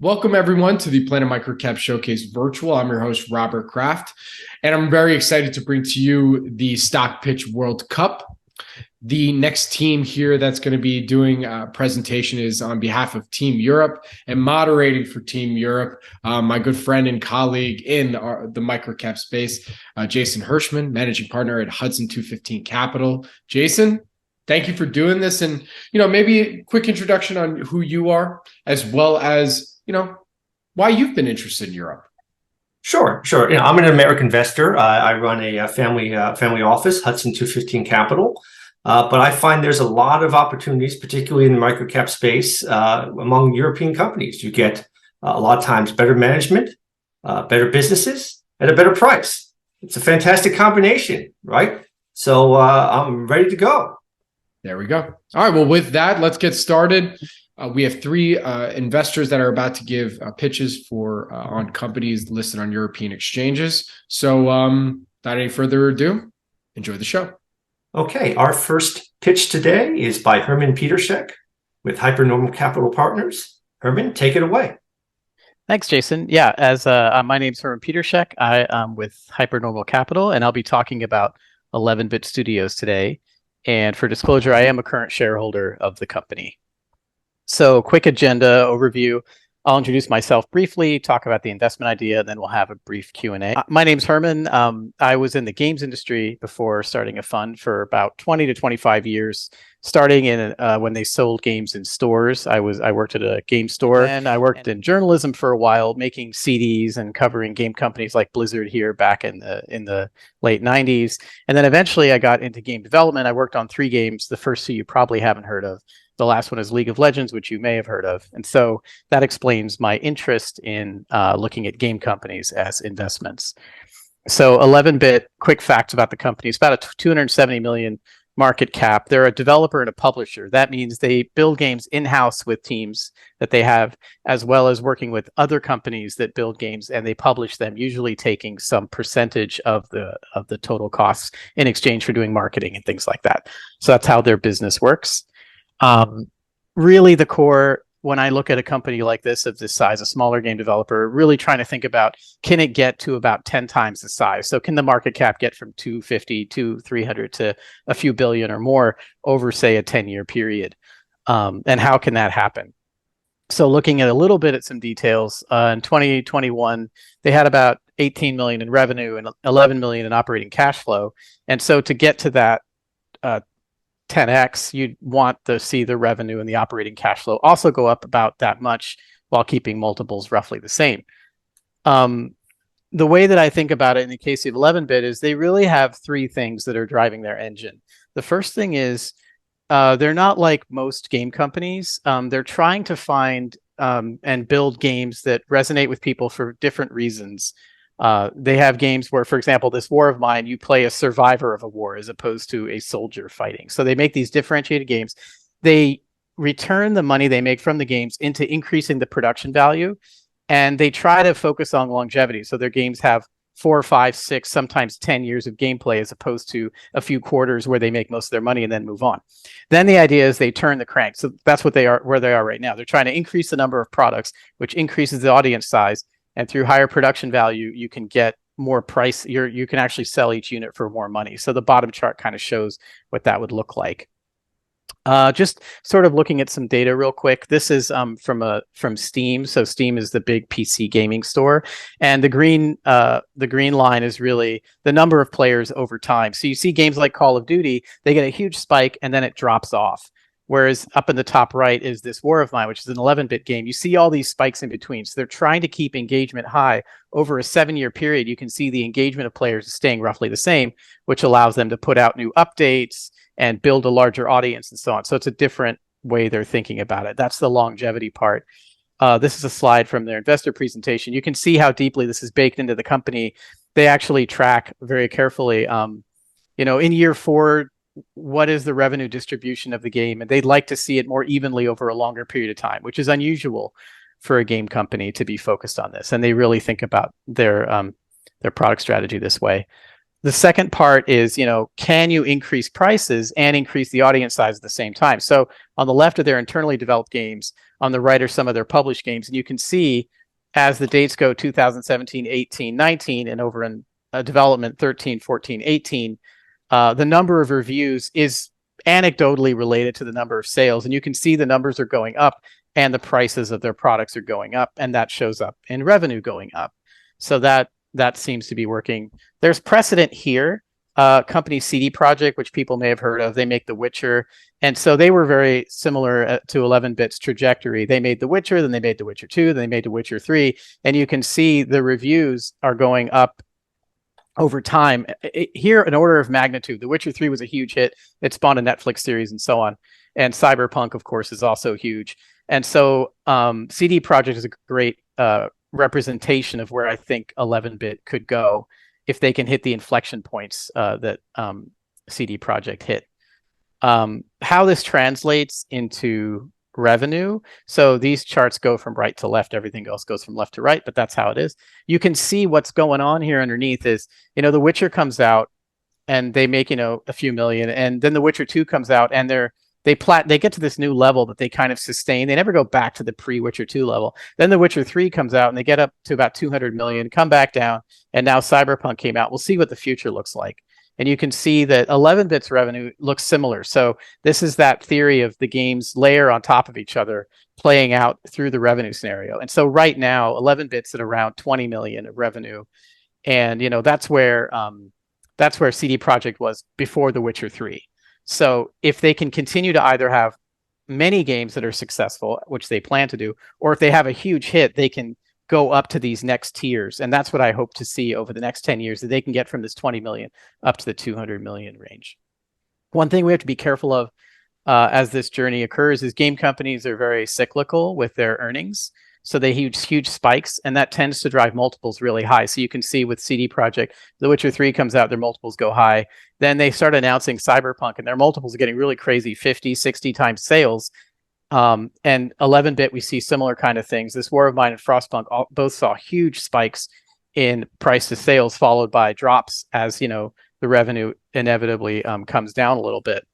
Welcome, everyone, to the Planet MicroCap Showcase Virtual. I'm your host, Robert Kraft, and I'm very excited to bring to you the Stock Pitch World Cup. The next team here that's going to be doing a presentation is on behalf of Team Europe, and moderating for Team Europe, my good friend and colleague in the microcap space, Jason Hirschman, managing partner at Hudson 215 Capital. Jason, thank you for doing this. And, maybe a quick introduction on who you are, as well as, why you've been interested in Europe. Sure. I'm an American investor. I run a family office, Hudson 215 Capital. But I find there's a lot of opportunities, particularly in the microcap space, among European companies. You get a lot of times better management, better businesses, at a better price. It's a fantastic combination, right? So I'm ready to go. There we go. All right. Well, with that, let's get started. We have three investors that are about to give pitches for on companies listed on European exchanges. So without any further ado, enjoy the show. Okay, our first pitch today is by Hermann Peterscheck with Hypernormal Capital Partners. Hermann, take it away. Thanks, Jason. Yeah, as my name's Hermann Peterscheck. I am with Hypernormal Capital, and I'll be talking about 11-Bit Studios today. And for disclosure, I am a current shareholder of the company. So quick agenda overview. I'll introduce myself briefly, talk about the investment idea, and then we'll have a brief Q&A. My name's Hermann. I was in the games industry before starting a fund for about 20 to 25 years, starting in when they sold games in stores. I worked at a game store, and I worked in journalism for a while, making CDs and covering game companies like Blizzard here back in the late 90s. And then eventually I got into game development. I worked on 3 games. The first 2 you probably haven't heard of. The last one is League of Legends, which you may have heard of. And so that explains my interest in looking at game companies as investments. So 11-Bit, quick facts about the company. It's about a 270 million market cap. They're a developer and a publisher. That means they build games in-house with teams that they have, as well as working with other companies that build games, and they publish them, usually taking some percentage of the total costs in exchange for doing marketing and things like that. So that's how their business works. Really the core, when I look at a company like this of this size, a smaller game developer, really trying to think about, can it get to about 10 times the size? So can the market cap get from 250 to 300 to a few billion or more over, say, a 10-year period? And how can that happen? So looking at a little bit at some details, in 2021, they had about 18 million in revenue and 11 million in operating cash flow. And so to get to that 10x, you'd want to see the revenue and the operating cash flow also go up about that much while keeping multiples roughly the same. The way that I think about it in the case of 11-Bit is they really have 3 things that are driving their engine. The first thing is they're not like most game companies. They're trying to find and build games that resonate with people for different reasons. They have games where, for example, this War of Mine, you play a survivor of a war as opposed to a soldier fighting. So they make these differentiated games. They return the money they make from the games into increasing the production value, and they try to focus on longevity. So their games have 4, 5, 6, sometimes 10 years of gameplay as opposed to a few quarters where they make most of their money and then move on. Then the idea is they turn the crank. So that's what they are, where they are right now. They're trying to increase the number of products, which increases the audience size. And through higher production value, you can get more price. You can actually sell each unit for more money. So the bottom chart kind of shows what that would look like. Just sort of looking at some data real quick. This is from Steam. So Steam is the big PC gaming store, and the green line is really the number of players over time. So you see games like Call of Duty, they get a huge spike and then it drops off. Whereas up in the top right is this War of Mine, which is an 11-bit game. You see all these spikes in between. So they're trying to keep engagement high. Over a 7-year period, you can see the engagement of players is staying roughly the same, which allows them to put out new updates and build a larger audience and so on. So it's a different way they're thinking about it. That's the longevity part. This is a slide from their investor presentation. You can see how deeply this is baked into the company. They actually track very carefully, in year 4, what is the revenue distribution of the game, and they'd like to see it more evenly over a longer period of time, which is unusual for a game company to be focused on this, and they really think about their product strategy this way. The second part is, can you increase prices and increase the audience size at the same time? So on the left of their internally developed games, On the right are some of their published games. And you can see as the dates go 2017, 18, 19, and over in development 13, 14, 18, the number of reviews is anecdotally related to the number of sales. And you can see the numbers are going up and the prices of their products are going up. And that shows up in revenue going up. So that seems to be working. There's precedent here. Company CD Projekt, which people may have heard of, they make The Witcher. And so they were very similar to 11-bit's trajectory. They made The Witcher, then they made The Witcher 2, then they made The Witcher 3. And you can see the reviews are going up over time. Here, an order of magnitude. The Witcher 3 was a huge hit. It spawned a Netflix series and so on. And Cyberpunk, of course, is also huge. And so CD Projekt is a great representation of where I think 11-bit could go if they can hit the inflection points that CD Projekt hit. How this translates into revenue. So these charts go from right to left. Everything else goes from left to right, but that's how it is. You can see what's going on here underneath is, The Witcher comes out and they make, a few million. And then The Witcher 2 comes out and they get to this new level that they kind of sustain. They never go back to the pre-Witcher 2 level. Then The Witcher 3 comes out and they get up to about 200 million, come back down, and now Cyberpunk came out. We'll see what the future looks like. And you can see that 11-bit's revenue looks similar. So this is that theory of the games layer on top of each other playing out through the revenue scenario. And so right now, 11-bit's at around 20 million of revenue. And, that's where CD Projekt was before The Witcher 3. So if they can continue to either have many games that are successful, which they plan to do, or if they have a huge hit, they can go up to these next tiers. And that's what I hope to see over the next 10 years, that they can get from this 20 million up to the 200 million range. One thing we have to be careful of as this journey occurs is game companies are very cyclical with their earnings. So they huge spikes, and that tends to drive multiples really high. So you can see with CD Projekt, The Witcher 3 comes out, their multiples go high. Then they start announcing Cyberpunk, and their multiples are getting really crazy, 50, 60 times sales. And 11-bit, we see similar kind of things. This War of Mine and Frostpunk both saw huge spikes in price to sales, followed by drops as the revenue inevitably comes down a little bit.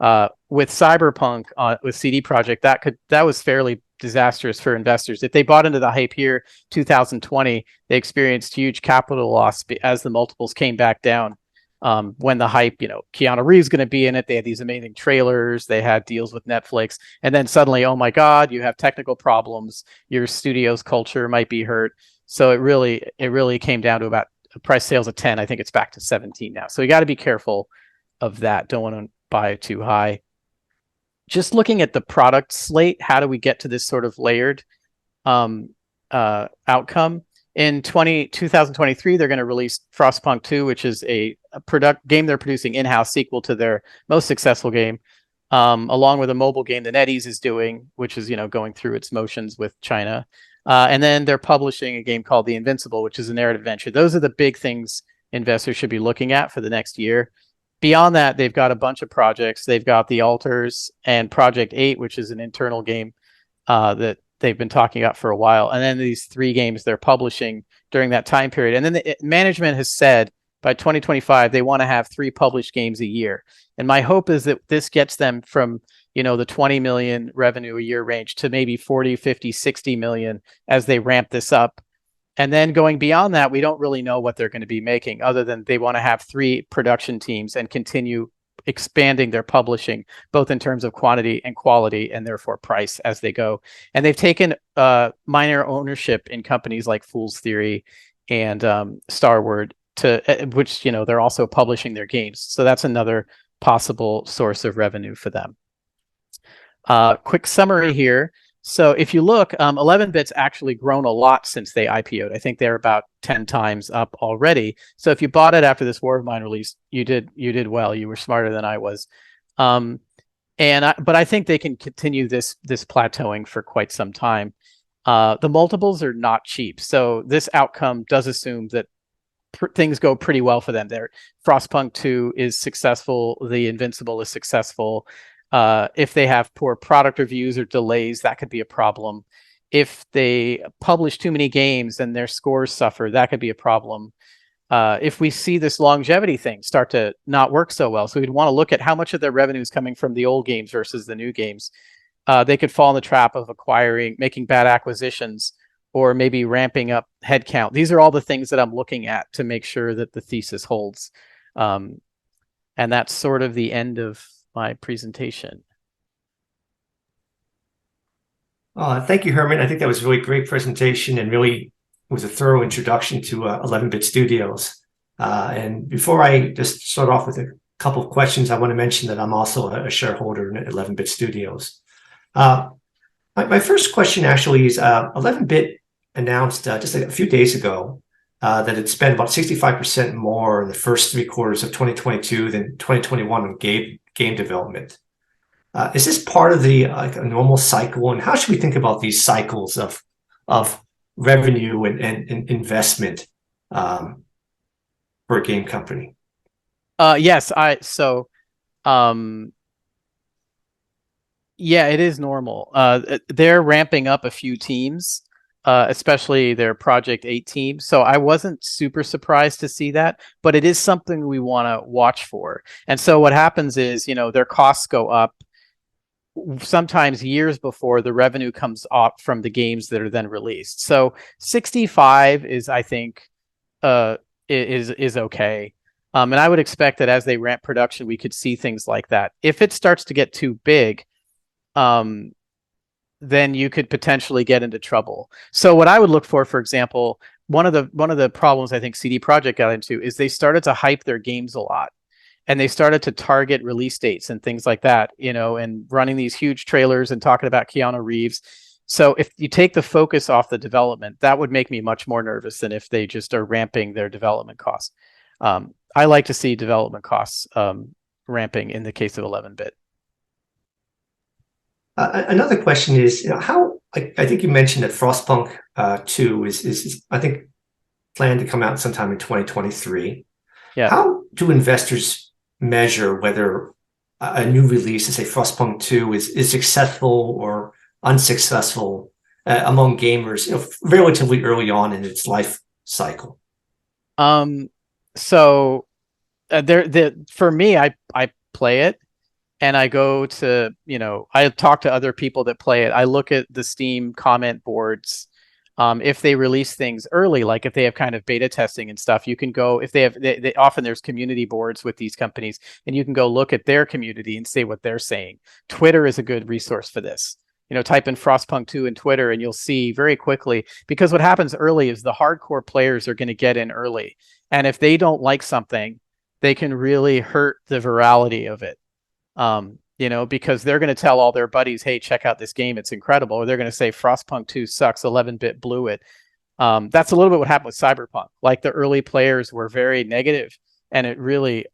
With Cyberpunk, with CD Projekt, that was fairly disastrous for investors. If they bought into the hype here, 2020, they experienced huge capital loss as the multiples came back down. When the hype, Keanu Reeves going to be in it, they had these amazing trailers, they had deals with Netflix, and then suddenly, oh my God, you have technical problems, your studio's culture might be hurt. So it really came down to about a price sales of 10. I think it's back to 17 now. So you got to be careful of that. Don't want to buy too high. Just looking at the product slate, how do we get to this sort of layered outcome? In 2023, they're going to release Frostpunk 2, which is a game they're producing in-house, sequel to their most successful game, along with a mobile game that NetEase is doing, which is going through its motions with China. And then they're publishing a game called The Invincible, which is a narrative adventure. Those are the big things investors should be looking at for the next year. Beyond that, they've got a bunch of projects. They've got The Alters and Project 8, which is an internal game that they've been talking about for a while. And then these 3 games they're publishing during that time period. And then the management has said by 2025, they want to have 3 published games a year. And my hope is that this gets them from, the 20 million revenue a year range to maybe 40, 50, 60 million as they ramp this up. And then going beyond that, we don't really know what they're going to be making, other than they want to have 3 production teams and continue expanding their publishing, both in terms of quantity and quality, and therefore price as they go. And they've taken minor ownership in companies like Fool's Theory and Starward, which they're also publishing their games. So that's another possible source of revenue for them. Quick summary here. So if you look, 11-bit's actually grown a lot since they IPO'd. I think they're about 10 times up already. So if you bought it after this War of Mine release, you did well. You were smarter than I was. But I think they can continue this plateauing for quite some time. The multiples are not cheap. So this outcome does assume that things go pretty well for them. Frostpunk 2 is successful. The Invincible is successful. If they have poor product reviews or delays, that could be a problem. If they publish too many games and their scores suffer, that could be a problem. If we see this longevity thing start to not work so well, so we'd want to look at how much of their revenue is coming from the old games versus the new games. they could fall in the trap of making bad acquisitions, or maybe ramping up headcount. These are all the things that I'm looking at to make sure that the thesis holds. And that's sort of the end of my presentation. Thank you, Herman. I think that was a really great presentation and really was a thorough introduction to 11-bit studios. And before I just start off with a couple of questions, I want to mention that I'm also a shareholder in 11-bit studios. My first question actually is 11-bit announced just a few days ago that it spent about 65% more in the first 3 quarters of 2022 than 2021 on game development. Is this part of the a normal cycle, and how should we think about these cycles of revenue and investment for a game company? Yes, yeah, it is normal. They're ramping up a few teams, especially their Project 8 team. So I wasn't super surprised to see that, but it is something we want to watch for. And so what happens is, their costs go up sometimes years before the revenue comes up from the games that are then released. So 65 is, I think, is okay. And I would expect that as they ramp production, we could see things like that. If it starts to get too big, then you could potentially get into trouble. So what I would look for example, one of the problems I think CD Projekt got into is they started to hype their games a lot, and they started to target release dates and things like that, and running these huge trailers and talking about Keanu Reeves. So if you take the focus off the development, that would make me much more nervous than if they just are ramping their development costs. I like to see development costs ramping in the case of 11-bit. Another question is, how I think you mentioned that Frostpunk 2 is I think planned to come out sometime in 2023. Yeah. How do investors measure whether a new release, say Frostpunk 2, is successful or unsuccessful among gamers, relatively early on in its life cycle? So for me, I play it, and I go to, I talk to other people that play it. I look at the Steam comment boards. If they release things early, like if they have kind of beta testing and stuff, you can go, if they have, often there's community boards with these companies, and you can go look at their community and see what they're saying. Twitter is a good resource for this. Type in Frostpunk 2 in Twitter, and you'll see very quickly, because what happens early is the hardcore players are going to get in early. And if they don't like something, they can really hurt the virality of it. Because they're going to tell all their buddies, hey, check out this game, it's incredible. Or they're going to say Frostpunk 2 sucks, 11-bit blew it. That's a little bit what happened with Cyberpunk. Like, the early players were very negative, and it really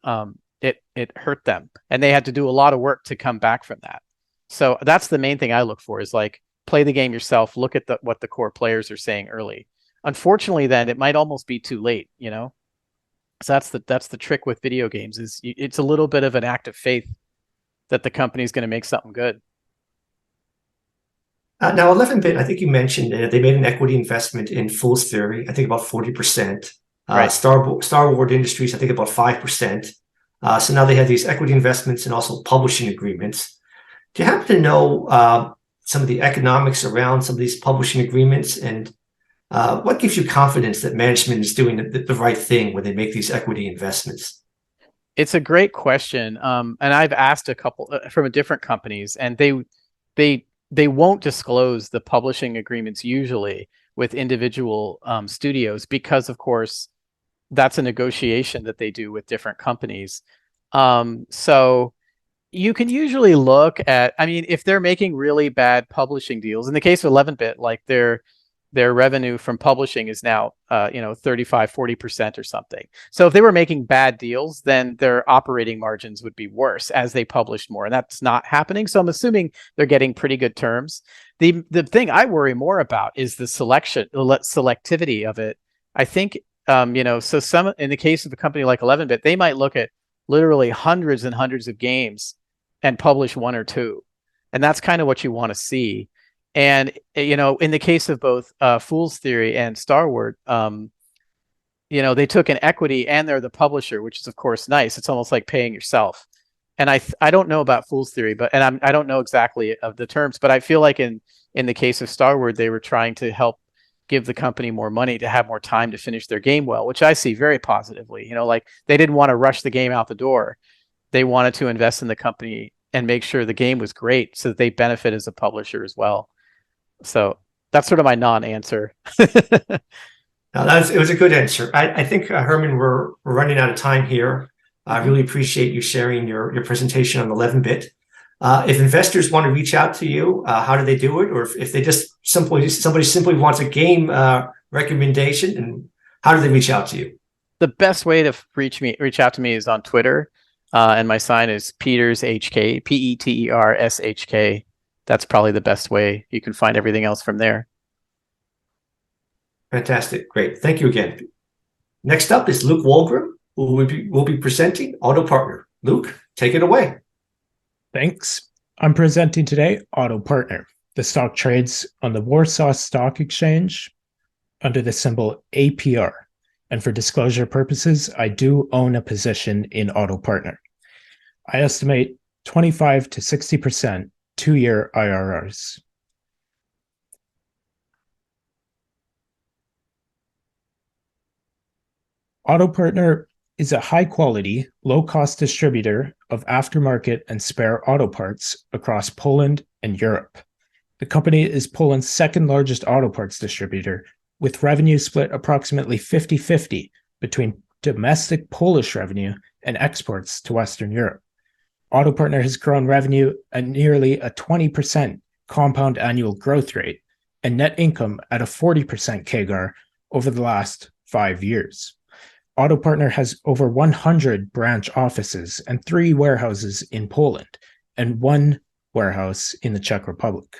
it hurt them. And they had to do a lot of work to come back from that. So that's the main thing I look for, is like, play the game yourself, look at what the core players are saying early. Unfortunately, then it might almost be too late, So that's the trick with video games, is it's a little bit of an act of faith that the company's going to make something good. Now, 11-bit, I think you mentioned they made an equity investment in Fool's Theory, I think about 40%. Right. Star Wars Industries, I think about 5%. So now they have these equity investments and also publishing agreements. Do you happen to know some of the economics around some of these publishing agreements, and what gives you confidence that management is doing the right thing when they make these equity investments? It's a great question, and I've asked a couple from different companies, and they won't disclose the publishing agreements usually with individual studios, because, of course, that's a negotiation that they do with different companies. So you can usually look at, if they're making really bad publishing deals. In the case of 11-bit, like their revenue from publishing is now 35-40% or something. So if they were making bad deals, then their operating margins would be worse as they published more, and that's not happening. So I'm assuming they're getting pretty good terms. The thing I worry more about is the selectivity of it. I think so some, in the case of a company like 11-bit, they might look at literally hundreds and hundreds of games and publish 1 or 2, and that's kind of what you want to see. And, in the case of both Fool's Theory and Star Wars, they took an equity and they're the publisher, which is, of course, nice. It's almost like paying yourself. And I don't know about fool's theory, but I don't know exactly of the terms, but I feel like in the case of Starward, they were trying to help give the company more money to have more time to finish their game well, which I see very positively. You know, like they didn't want to rush the game out the door. They wanted to invest in the company and make sure the game was great so that they benefit as a publisher as well. So that's sort of my non-answer. Now, it was a good answer. I think, Herman, we're running out of time here. I really appreciate you sharing your presentation on 11-bit. If investors want to reach out to you, how do they do it? Or if they just somebody simply wants a game recommendation, and how do they reach out to you? The best way to reach out to me is on Twitter, and my sign is Peters HK, PETERSHK. That's probably the best way. You can find everything else from there. Fantastic, great, thank you again. Next up is Luke Wolgram, who will be presenting Auto Partner. Luke, take it away. Thanks. I'm presenting today Auto Partner. The stock trades on the Warsaw Stock Exchange under the symbol APR. And for disclosure purposes, I do own a position in Auto Partner. I estimate 25 to 60% 2-year IRRs. Auto Partner is a high-quality, low-cost distributor of aftermarket and spare auto parts across Poland and Europe. The company is Poland's second-largest auto parts distributor, with revenue split approximately 50-50 between domestic Polish revenue and exports to Western Europe. Auto Partner has grown revenue at nearly a 20% compound annual growth rate and net income at a 40% CAGR over the last 5 years. Auto Partner has over 100 branch offices and 3 warehouses in Poland and 1 warehouse in the Czech Republic.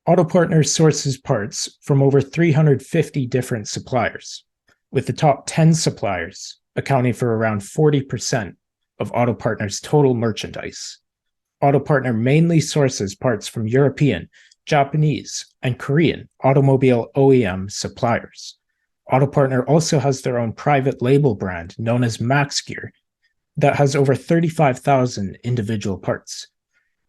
Auto Partner sources parts from over 350 different suppliers, with the top 10 suppliers accounting for around 40% of Auto Partner's total merchandise. Auto Partner mainly sources parts from European, Japanese, and Korean automobile OEM suppliers. Auto Partner also has their own private label brand known as MaxGear that has over 35,000 individual parts.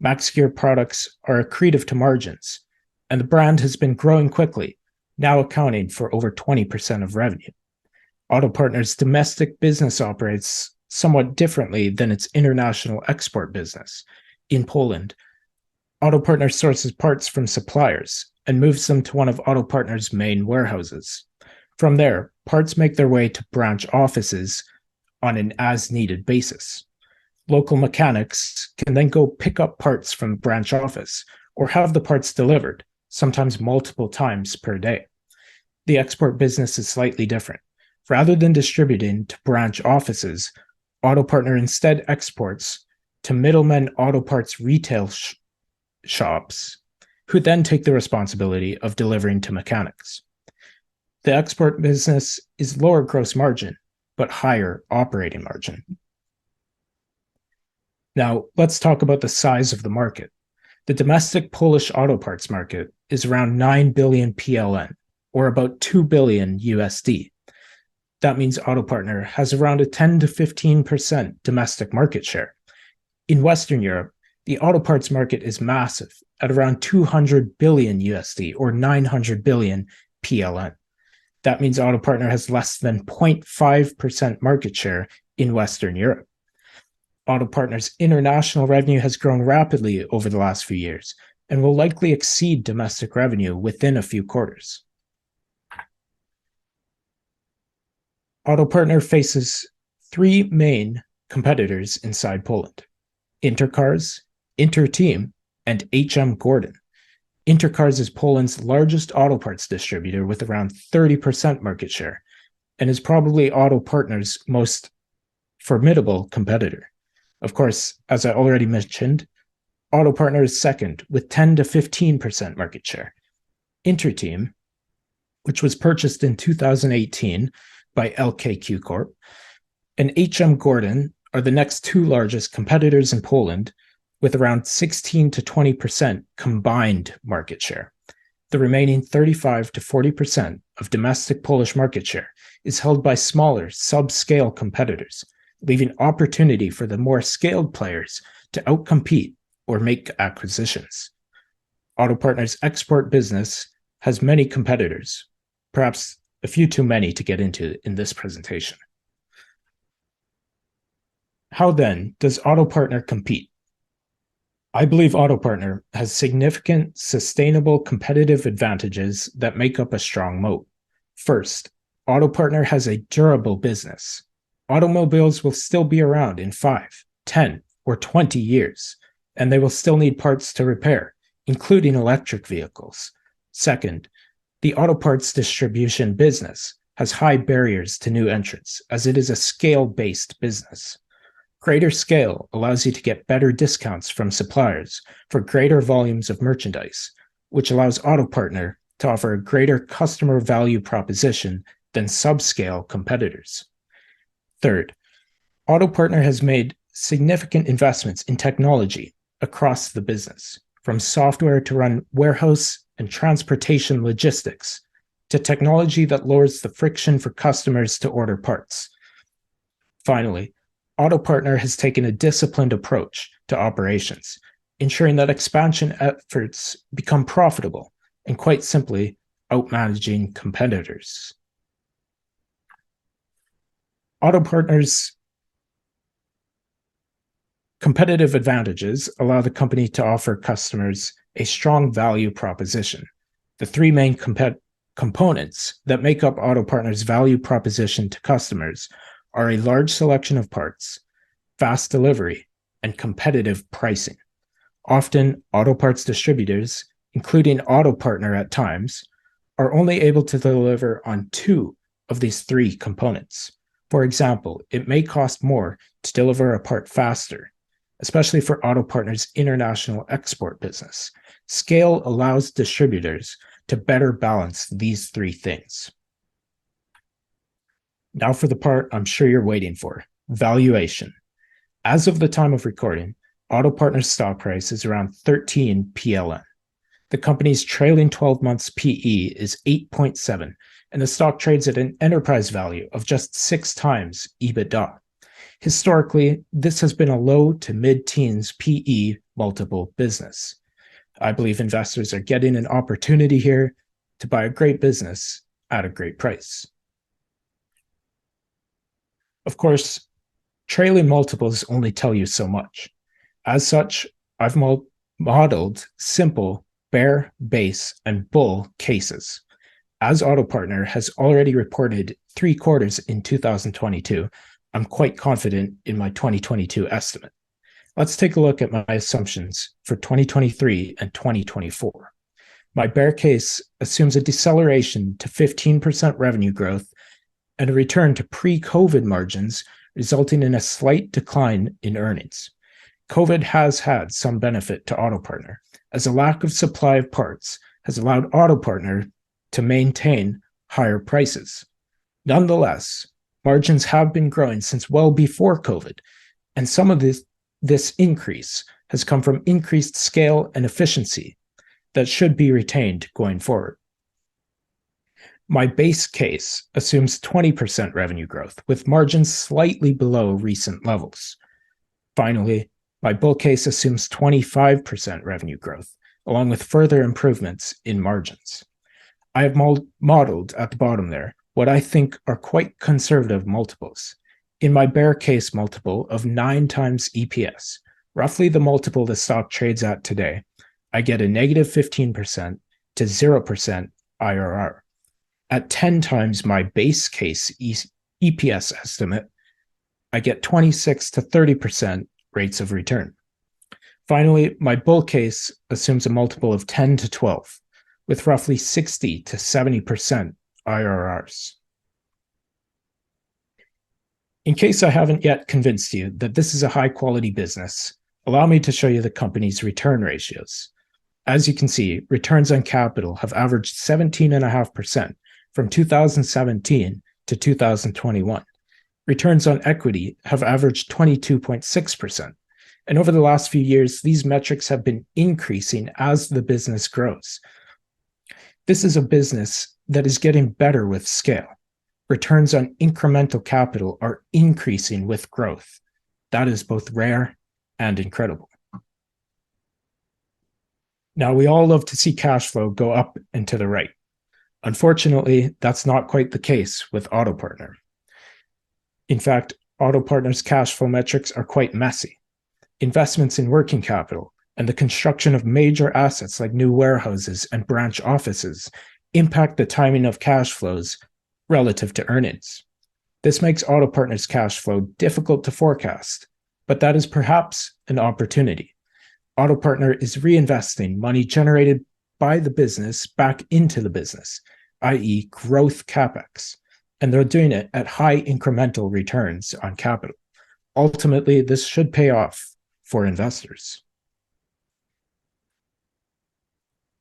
MaxGear products are accretive to margins, and the brand has been growing quickly, now accounting for over 20% of revenue. Auto Partner's domestic business operates somewhat differently than its international export business. In Poland, Auto Partner sources parts from suppliers and moves them to one of Auto Partner's main warehouses. From there, parts make their way to branch offices on an as-needed basis. Local mechanics can then go pick up parts from the branch office or have the parts delivered, sometimes multiple times per day. The export business is slightly different. Rather than distributing to branch offices, Auto Partner instead exports to middlemen auto parts retail shops, who then take the responsibility of delivering to mechanics. The export business is lower gross margin, but higher operating margin. Now, let's talk about the size of the market. The domestic Polish auto parts market is around 9 billion PLN, or about 2 billion USD. That means Auto Partner has around a 10 to 15% domestic market share. In Western Europe, the auto parts market is massive at around 200 billion USD, or 900 billion PLN. That means Auto Partner has less than 0.5% market share in Western Europe. Auto Partner's international revenue has grown rapidly over the last few years and will likely exceed domestic revenue within a few quarters. Auto Partner faces 3 main competitors inside Poland: Intercars, Interteam, and HM Gordon. Intercars is Poland's largest auto parts distributor with around 30% market share and is probably Auto Partner's most formidable competitor. Of course, as I already mentioned, Auto Partner is second with 10 to 15% market share. Interteam, which was purchased in 2018 by LKQ Corp, and HM Gordon are the next 2 largest competitors in Poland, with around 16 to 20% combined market share. The remaining 35 to 40% of domestic Polish market share is held by smaller, sub-scale competitors. leaving opportunity for the more scaled players to outcompete or make acquisitions. Auto Partners' export business has many competitors, perhaps a few too many to get into in this presentation. How then does Auto Partner compete? I believe Auto Partner has significant, sustainable competitive advantages that make up a strong moat. First, Auto Partner has a durable business. Automobiles will still be around in 5, 10, or 20 years, and they will still need parts to repair, including electric vehicles. Second, the auto parts distribution business has high barriers to new entrants, as it is a scale-based business. Greater scale allows you to get better discounts from suppliers for greater volumes of merchandise, which allows Auto Partner to offer a greater customer value proposition than subscale competitors. Third, Auto Partner has made significant investments in technology across the business, from software to run warehouse and transportation logistics, to technology that lowers the friction for customers to order parts. Finally, Auto Partner has taken a disciplined approach to operations, ensuring that expansion efforts become profitable and, quite simply, outmanaging competitors. Auto Partner's competitive advantages allow the company to offer customers a strong value proposition. The three main components that make up Auto Partner's value proposition to customers are a large selection of parts, fast delivery, and competitive pricing. Often, auto parts distributors, including Auto Partner at times, are only able to deliver on 2 of these 3 components. For example, it may cost more to deliver a part faster, especially for Auto Partner's international export business. Scale allows distributors to better balance these 3 things. Now for the part I'm sure you're waiting for, valuation. As of the time of recording, Auto Partner's stock price is around 13 PLN. The company's trailing 12 months PE is 8.7, and the stock trades at an enterprise value of just 6 times EBITDA. Historically, this has been a low to mid-teens PE multiple business. I believe investors are getting an opportunity here to buy a great business at a great price. Of course, trailing multiples only tell you so much. As such, I've modeled simple bear, base, and bull cases. As Auto Partner has already reported 3 quarters in 2022, I'm quite confident in my 2022 estimate. Let's take a look at my assumptions for 2023 and 2024. My bear case assumes a deceleration to 15% revenue growth and a return to pre-COVID margins, resulting in a slight decline in earnings. COVID has had some benefit to Auto Partner, as a lack of supply of parts has allowed Auto Partner to maintain higher prices. Nonetheless, margins have been growing since well before COVID, and some of this increase has come from increased scale and efficiency that should be retained going forward. My base case assumes 20% revenue growth, with margins slightly below recent levels. Finally, my bull case assumes 25% revenue growth, along with further improvements in margins. I have modeled at the bottom there what I think are quite conservative multiples. In my bear case multiple of 9 times EPS, roughly the multiple the stock trades at today, I get a negative 15% to 0% IRR. At 10 times my base case EPS estimate, I get 26 to 30% rates of return. Finally, my bull case assumes a multiple of 10 to 12, with roughly 60 to 70% IRRs. In case I haven't yet convinced you that this is a high-quality business, allow me to show you the company's return ratios. As you can see, returns on capital have averaged 17.5% from 2017 to 2021. Returns on equity have averaged 22.6%. And over the last few years, these metrics have been increasing as the business grows. This is a business that is getting better with scale. returns on incremental capital are increasing with growth. That is both rare and incredible. Now, we all love to see cash flow go up and to the right. Unfortunately, that's not quite the case with AutoPartner. In fact, AutoPartner's cash flow metrics are quite messy. Investments in working capital and the construction of major assets like new warehouses and branch offices impact the timing of cash flows relative to earnings. This makes AutoPartner's cash flow difficult to forecast, but that is perhaps an opportunity. AutoPartner is reinvesting money generated by the business back into the business, i.e. growth CapEx, and they're doing it at high incremental returns on capital. Ultimately, this should pay off for investors.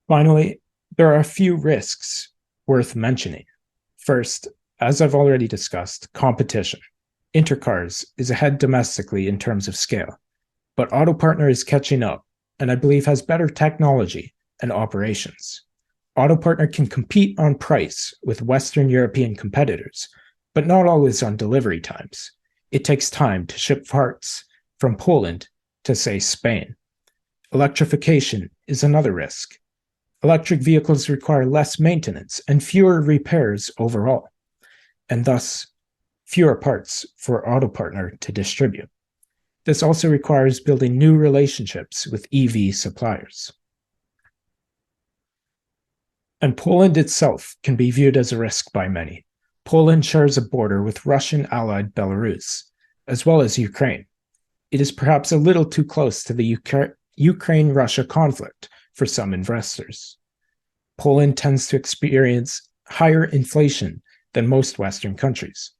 Finally, there are a few risks worth mentioning. First, as I've already discussed, competition. Intercars is ahead domestically in terms of scale, but AutoPartner is catching up, and I believe has better technology and operations. AutoPartner can compete on price with Western European competitors, but not always on delivery times. It takes time to ship parts from Poland to, say, Spain. Electrification is another risk. Electric vehicles require less maintenance and fewer repairs overall, and thus fewer parts for AutoPartner to distribute. This also requires building new relationships with EV suppliers. And Poland itself can be viewed as a risk by many. Poland shares a border with Russian allied Belarus, as well as Ukraine. It is perhaps a little too close to the Ukraine-Russia conflict for some investors. Poland tends to experience higher inflation than most Western countries.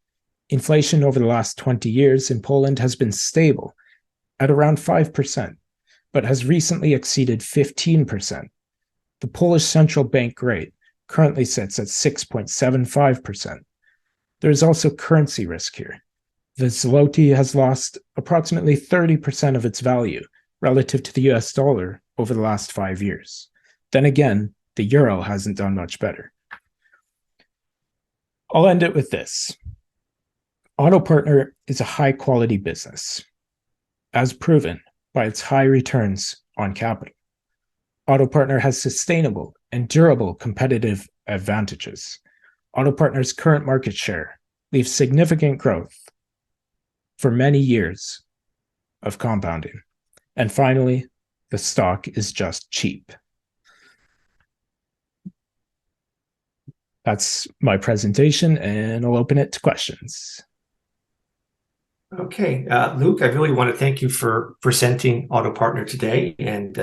Inflation over the last 20 years in Poland has been stable at around 5%, but has recently exceeded 15%. The Polish central bank rate currently sits at 6.75%. There is also currency risk here. The zloty has lost approximately 30% of its value relative to the US dollar over the last 5 years. Then again, the euro hasn't done much better. I'll end it with this. AutoPartner is a high-quality business, as proven by its high returns on capital. AutoPartner has sustainable and durable competitive advantages. AutoPartner's current market share leaves significant growth for many years of compounding. And finally, the stock is just cheap. That's my presentation, and I'll open it to questions. Okay, Luke, I really want to thank you for presenting AutoPartner today. And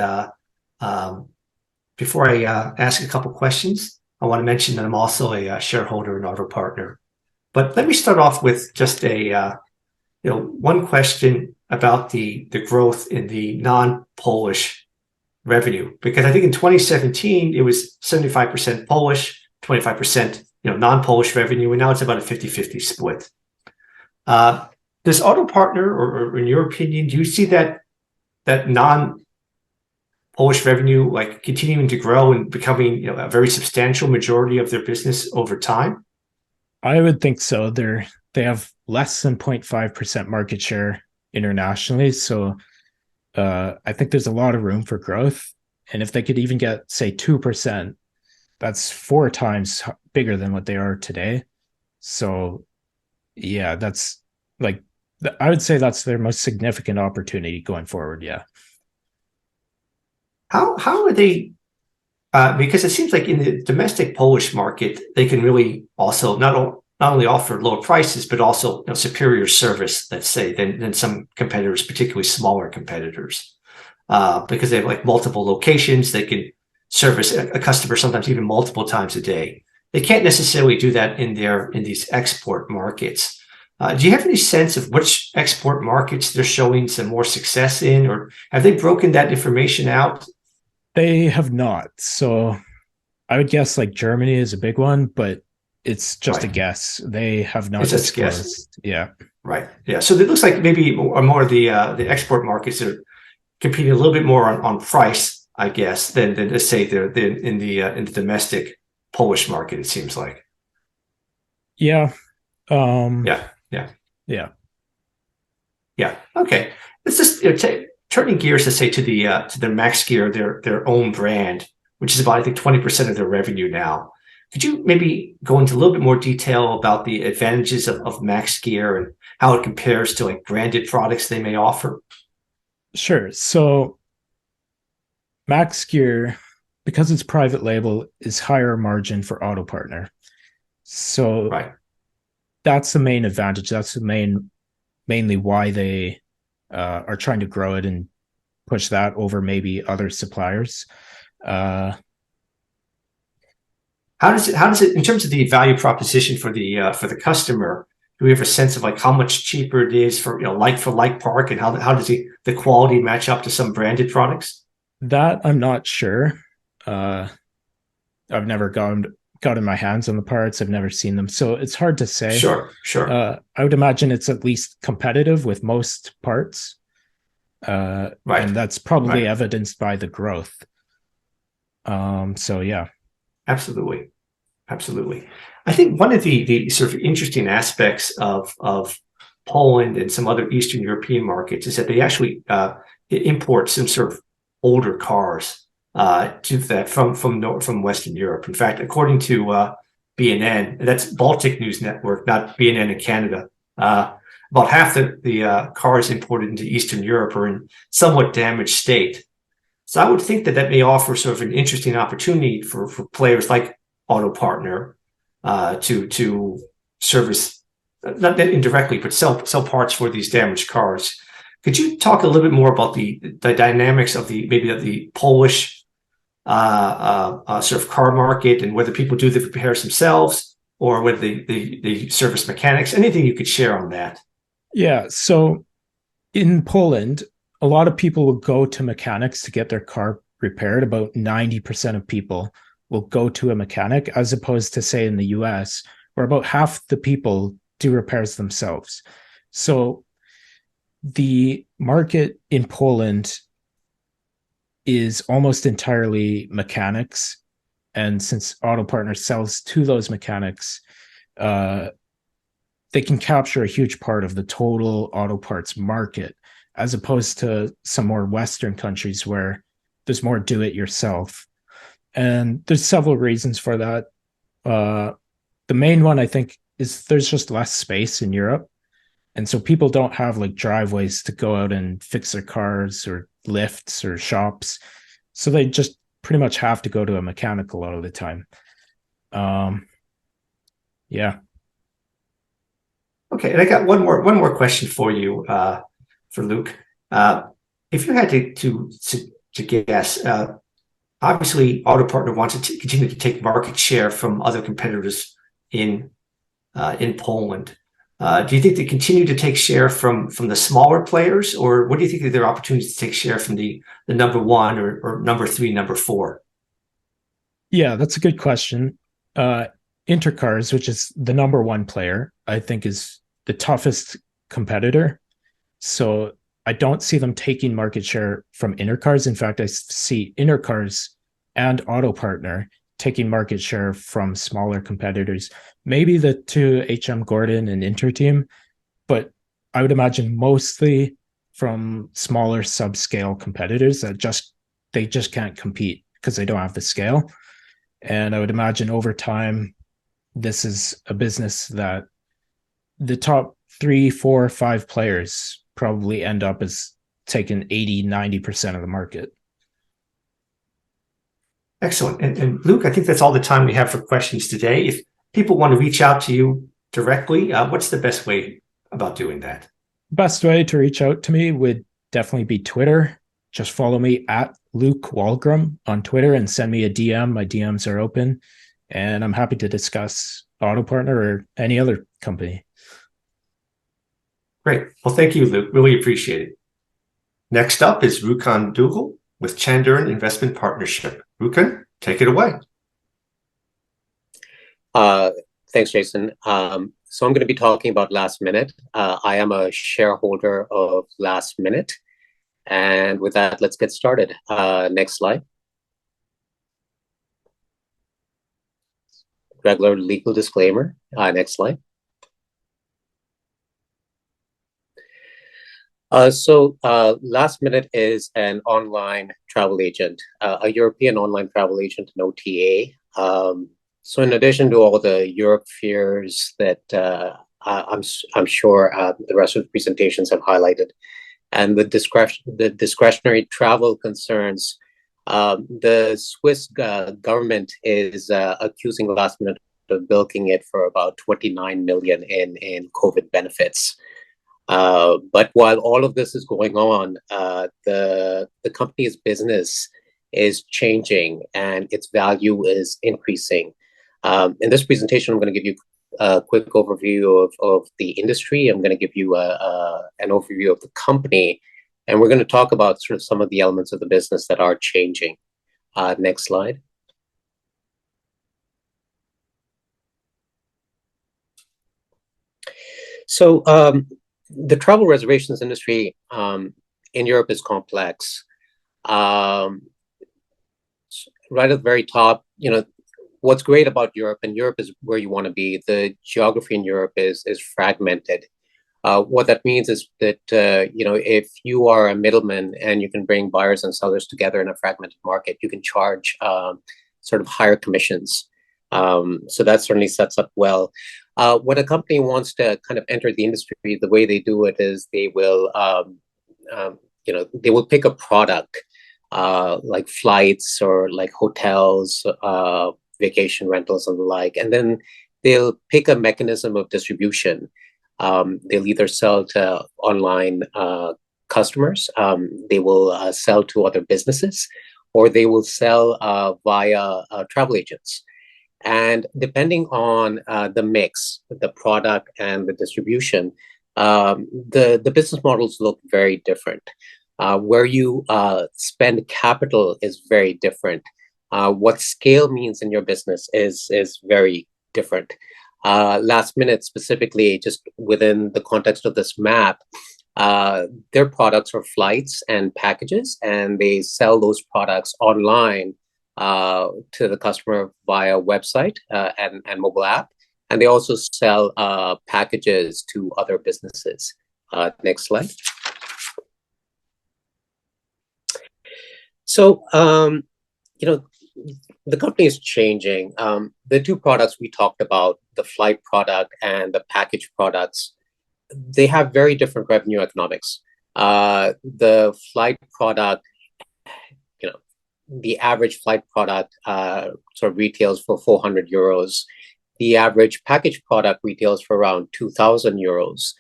before I ask a couple questions, I want to mention that I'm also a shareholder in AutoPartner. But let me start off with just a one question about the growth in the non-Polish revenue, because I think in 2017 it was 75% Polish, 25% non-Polish revenue, and now it's about a 50-50 split. Does AutoPartner, or in your opinion, do you see that non-Polish revenue like continuing to grow and becoming a very substantial majority of their business over time? I would think so. They have less than 0.5% market share internationally, so I think there's a lot of room for growth. And if they could even get, say, 2%, that's 4 times bigger than what they are today. So, yeah, that's like, I would say that's their most significant opportunity going forward. Yeah. How are they? Because it seems like in the domestic Polish market, they can really also not only offer lower prices, but also superior service, let's say, than some competitors, particularly smaller competitors, because they have like multiple locations. They can service a customer sometimes even multiple times a day. They can't necessarily do that in these export markets. Do you have any sense of which export markets they're showing some more success in, or have they broken that information out? They have not. So I would guess like Germany is a big one, but it's just a guess. They have not disclosed. Yeah. Right. Yeah. So it looks like maybe more of the export markets are competing a little bit more on price, I guess, than let's say they're in the domestic Polish market, it seems like. Yeah. Yeah, yeah, Yeah. yeah. Okay, let's just turning gears to say to the Max Gear, their own brand, which is about I think 20% of their revenue now. Could you maybe go into a little bit more detail about the advantages of Max Gear and how it compares to like branded products they may offer? Sure. So Max Gear, because it's private label, is higher margin for Auto Partner. So Right. that's the main advantage. That's the mainly why they are trying to grow it and push that over maybe other suppliers. How does it in terms of the value proposition for the customer? Do we have a sense of like how much cheaper it is for like park, and how does the quality match up to some branded products? That I'm not sure. I've never gotten my hands on the parts. I've never seen them, so it's hard to say. Sure, sure. I would imagine it's at least competitive with most parts, Right, and that's probably right. evidenced by the growth. So yeah, Absolutely, absolutely. I think one of the sort of interesting aspects of Poland and some other Eastern European markets is that they actually import some sort of older cars to that from Western Europe. In fact, according to BNN, that's Baltic News Network, not BNN in Canada. About half the cars imported into Eastern Europe are in somewhat damaged state. So I would think that may offer sort of an interesting opportunity for players like Auto Partner to service, not indirectly, but sell parts for these damaged cars. Could you talk a little bit more about the dynamics of the Polish sort of car market, and whether people do the repairs themselves or whether the service mechanics? Anything you could share on that? yeah. So in Poland, a lot of people will go to mechanics to get their car repaired. About 90% of people will go to a mechanic, as opposed to, say, in the US, where about half the people do repairs themselves. So the market in Poland is almost entirely mechanics. And since Auto Partner sells to those mechanics, they can capture a huge part of the total auto parts market, as opposed to some more Western countries where there's more do it yourself. And there's several reasons for that. The main one, I think, is there's just less space in Europe. And so people don't have like driveways to go out and fix their cars, or lifts, or shops. So they just pretty much have to go to a mechanic a lot of the time. Yeah. Okay, and I got one more question for you, for Luke. If you had to guess, obviously, Auto Partner wants to continue to take market share from other competitors in Poland. Do you think they continue to take share from the smaller players, or what do you think are their opportunities to take share from the number one or number three, number four? Yeah, that's a good question. Intercars, which is the number one player, I think is the toughest competitor. So I don't see them taking market share from Intercars. In fact, I see Intercars and Auto Partner taking market share from smaller competitors. Maybe the two HM Gordon and Interteam, but I would imagine mostly from smaller subscale competitors that they just can't compete because they don't have the scale. And I would imagine over time, this is a business that the top 3, 4, 5 players probably end up as taking 80-90% of the market. Excellent. And Luke, I think that's all the time we have for questions today. If people want to reach out to you directly, what's the best way about doing that? Best way to reach out to me would definitely be Twitter. Just follow me at Luke Wolgram on Twitter and send me a DM. My DMs are open, and I'm happy to discuss Auto Partner or any other company. Great. Well, thank you, Luke. Really appreciate it. Next up is Rukun Duggal with Chandern Investment Partnership. Rukun, take it away. Thanks, Jason. So I'm going to be talking about Last Minute. I am a shareholder of Last Minute. And with that, let's get started. Next slide. Regular legal disclaimer. Next slide. Last Minute is an online travel agent, a European online travel agent, an OTA. So in addition to all the Europe fears that I'm sure the rest of the presentations have highlighted, and the discretionary travel concerns, the Swiss government is accusing Last Minute of bilking it for about 29 million in COVID benefits. But while all of this is going on, the company's business is changing and its value is increasing. In this presentation, I'm going to give you a quick overview of the industry. I'm going to give you an overview of the company, and we're going to talk about sort of some of the elements of the business that are changing. Next slide. So the travel reservations industry in Europe is complex. Right at the very top, what's great about Europe, and Europe is where you want to be. The geography in Europe is fragmented. What that means is that if you are a middleman and you can bring buyers and sellers together in a fragmented market, you can charge sort of higher commissions. So that certainly sets up well. When a company wants to kind of enter the industry, the way they do it is they will pick a product like flights or like hotels, vacation rentals and the like, and then they'll pick a mechanism of distribution. They'll either sell to online customers, they will sell to other businesses, or they will sell via travel agents. And depending on the mix, the product and the distribution, the business models look very different. Where you spend capital is very different. What scale means in your business is very different. Last Minute, specifically, just within the context of this map, their products are flights and packages, and they sell those products online to the customer via website and mobile app. And they also sell packages to other businesses. Next slide. So, the company is changing. The two products we talked about, the flight product and the package products, they have very different revenue economics. The flight product, the average flight product sort of retails for 400 euros. The average package product retails for around 2,000 euros.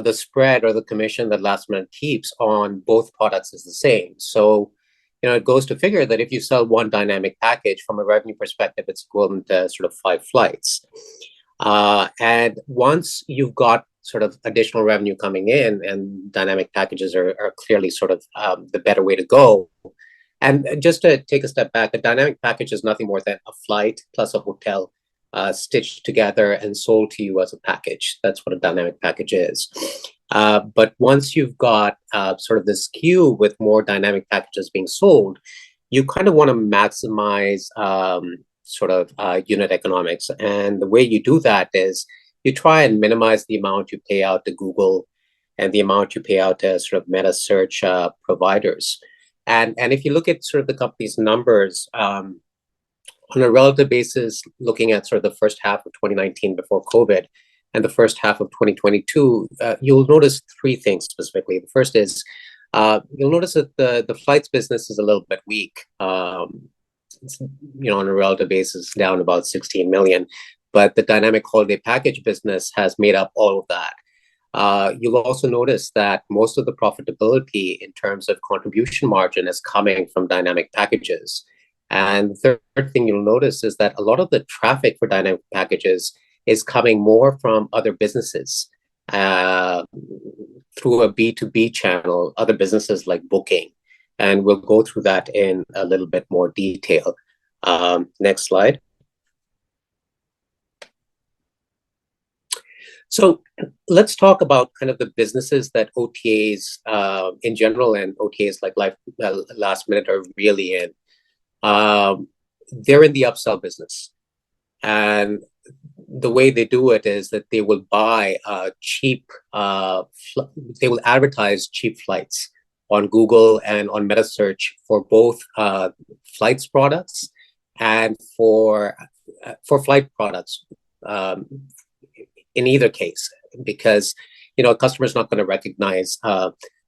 The spread or the commission that Last Minute keeps on both products is the same. So, it goes to figure that if you sell one dynamic package from a revenue perspective, it's equivalent to sort of 5 flights. And once you've got sort of additional revenue coming in, and dynamic packages are clearly sort of the better way to go. And just to take a step back, a dynamic package is nothing more than a flight plus a hotel stitched together and sold to you as a package. That's what a dynamic package is. But once you've got sort of this queue with more dynamic packages being sold, you kind of want to maximize unit economics. And the way you do that is you try and minimize the amount you pay out to Google and the amount you pay out to sort of meta search providers. And if you look at sort of the company's numbers on a relative basis, looking at sort of the first half of 2019 before COVID and the first half of 2022, you'll notice three things specifically. The first is you'll notice that the flights business is a little bit weak. It's, on a relative basis, down about 16 million. But the dynamic holiday package business has made up all of that. You'll also notice that most of the profitability in terms of contribution margin is coming from dynamic packages. And the third thing you'll notice is that a lot of the traffic for dynamic packages is coming more from other businesses through a B2B channel, other businesses like Booking. And we'll go through that in a little bit more detail. Next slide. So let's talk about kind of the businesses that OTAs in general and OTAs like Last Minute are really in. They're in the upsell business. And the way they do it is that they will buy cheap, they will advertise cheap flights on Google and on metasearch for both flights products and for flight products in either case, because a customer's not going to recognize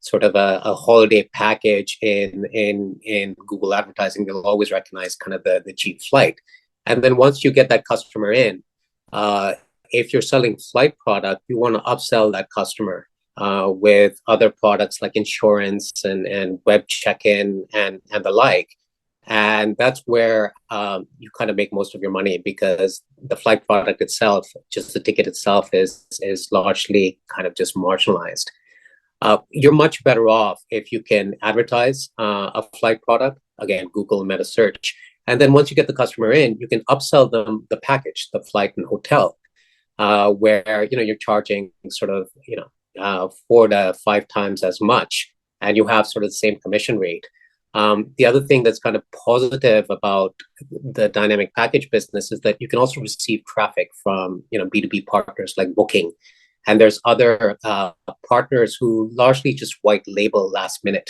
sort of a holiday package in Google advertising. They'll always recognize kind of the cheap flight. And then once you get that customer in, if you're selling flight product, you want to upsell that customer with other products like insurance and web check-in and the like. And that's where you kind of make most of your money, because the flight product itself, just the ticket itself, is largely kind of just marginalized. You're much better off if you can advertise a flight product, again, Google meta search. And then once you get the customer in, you can upsell them the package, the flight and hotel, where you're charging sort of 4 to 5 times as much, and you have sort of the same commission rate. The other thing that's kind of positive about the dynamic package business is that you can also receive traffic from B2B partners like Booking, and there's other partners who largely just white label last minute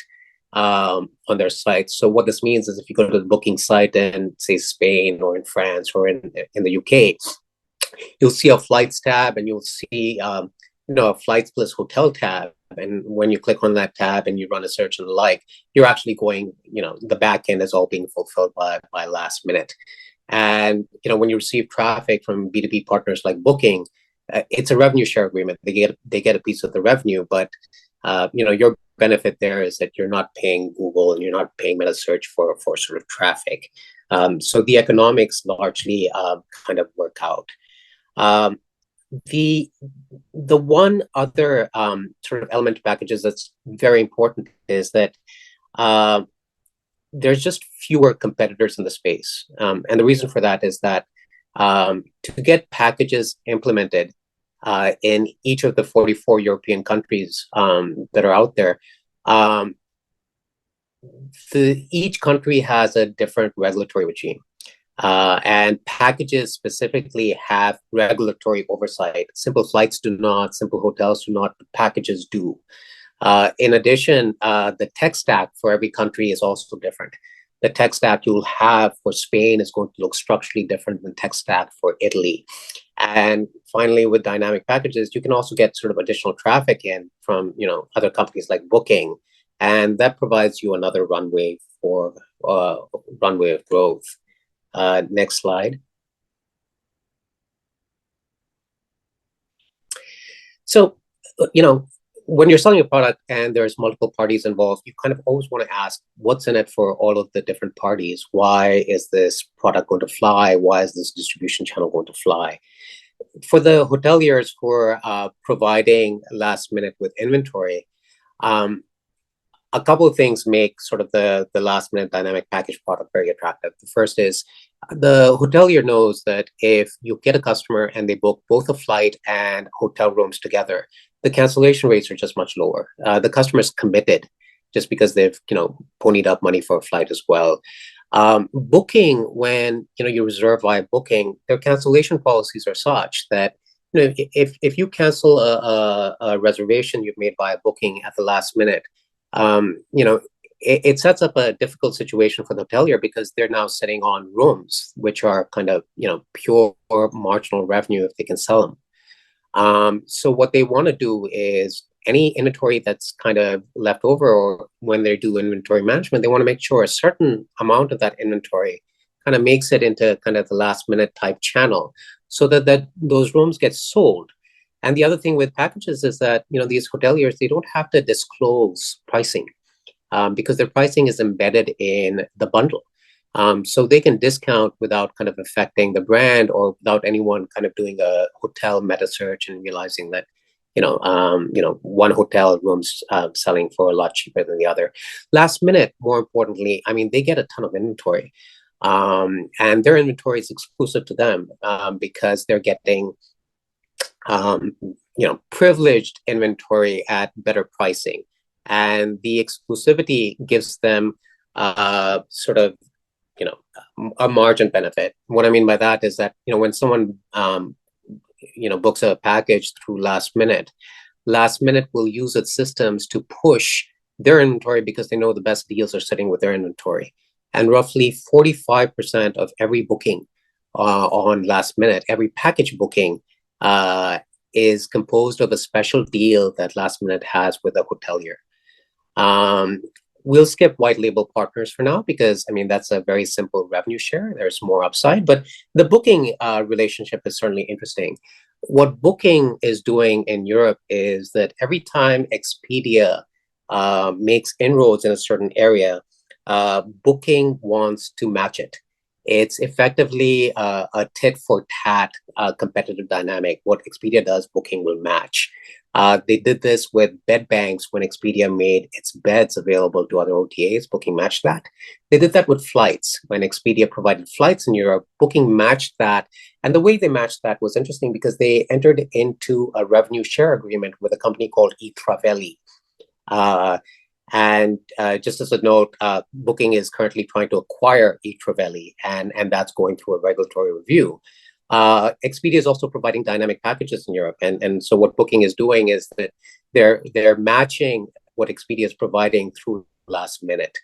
on their site. So what this means is if you go to the Booking site in, say, Spain or in France or in the UK, you'll see a flights tab, and you'll see a flights plus hotel tab. And when you click on that tab and you run a search and the like, you're actually going, the back end is all being fulfilled by last minute. And, when you receive traffic from B2B partners like Booking, it's a revenue share agreement. They get a piece of the revenue, but, your benefit there is that you're not paying Google and you're not paying meta search for sort of traffic. So the economics largely kind of work out. The one other sort of element of packages that's very important is that there's just fewer competitors in the space. And the reason for that is that to get packages implemented in each of the 44 European countries that are out there, each country has a different regulatory regime. And packages specifically have regulatory oversight. Simple flights do not, simple hotels do not, but packages do. In addition, the tech stack for every country is also different. The tech stack you'll have for Spain is going to look structurally different than tech stack for Italy. And finally, with dynamic packages, you can also get sort of additional traffic in from other companies like Booking, and that provides you another runway for runway of growth. Next slide. So, when you're selling a product and there's multiple parties involved, you kind of always want to ask, what's in it for all of the different parties? Why is this product going to fly? Why is this distribution channel going to fly? For the hoteliers who are providing last minute with inventory, a couple of things make sort of the last minute dynamic package product very attractive. The first is the hotelier knows that if you get a customer and they book both a flight and hotel rooms together, the cancellation rates are just much lower. The customer's committed just because they've ponied up money for a flight as well. Booking, when you reserve via Booking, their cancellation policies are such that if you cancel a reservation you've made via Booking at the last minute, it sets up a difficult situation for the hotelier, because they're now sitting on rooms which are kind of pure marginal revenue if they can sell them. So what they want to do is any inventory that's kind of left over, or when they do inventory management, they want to make sure a certain amount of that inventory kind of makes it into kind of the last minute type channel, so that those rooms get sold. And the other thing with packages is that, these hoteliers, they don't have to disclose pricing because their pricing is embedded in the bundle. So they can discount without kind of affecting the brand, or without anyone kind of doing a hotel meta search and realizing that, one hotel room's selling for a lot cheaper than the other. Last minute, more importantly, they get a ton of inventory, and their inventory is exclusive to them because they're getting privileged inventory at better pricing, and the exclusivity gives them sort of a margin benefit. What I mean by that is that when someone books a package through Last Minute, Last Minute will use its systems to push their inventory because they know the best deals are sitting with their inventory. And roughly 45% of every booking on Last Minute, every package booking is composed of a special deal that Last Minute has with a hotelier. We'll skip white label partners for now because, that's a very simple revenue share. There's more upside, but the booking relationship is certainly interesting. What Booking is doing in Europe is that every time Expedia makes inroads in a certain area, Booking wants to match it. It's effectively a tit for tat competitive dynamic. What Expedia does, Booking will match. They did this with bed banks when Expedia made its beds available to other OTAs. Booking matched that. They did that with flights. When Expedia provided flights in Europe, Booking matched that. And the way they matched that was interesting because they entered into a revenue share agreement with a company called eTraveli. And just as a note, Booking is currently trying to acquire eTraveli, and that's going through a regulatory review. Expedia is also providing dynamic packages in Europe, and so what Booking is doing is that they're matching what Expedia is providing through Last Minute.